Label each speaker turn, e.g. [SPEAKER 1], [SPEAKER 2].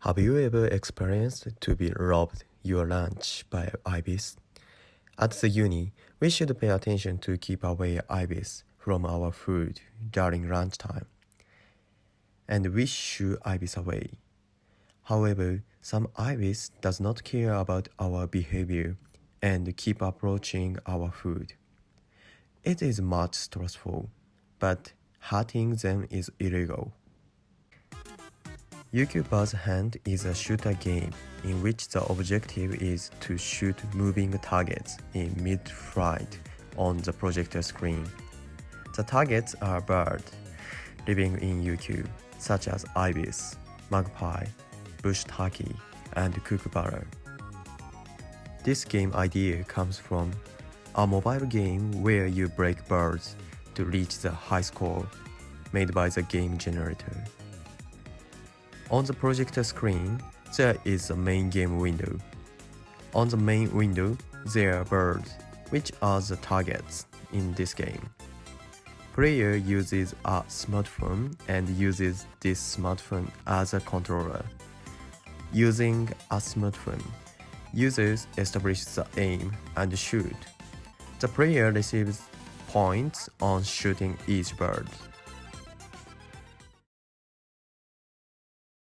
[SPEAKER 1] Have you ever experienced to be robbed your lunch by ibis? At the uni, we should pay attention to keep away ibis from our food during lunchtime. And we shoo ibis away. However, some ibis does not care about our behavior and keep approaching our food. It is much stressful, but hurting them is illegal. YouTuber's Hand is a shooter game in which the objective is to shoot moving targets in mid-flight on the projector screen. The targets are birds living in UQ, such as ibis, magpie, bush turkey, and kookaburra. This game idea comes from a mobile game where you break birds to reach the high score made by the game generator. On the projector screen, there is a main game window. On the main window, there are birds, which are the targets in this game. Player uses a smartphone and uses this smartphone as a controller. Using a smartphone, users establish the aim and shoot. The player receives points on shooting each bird.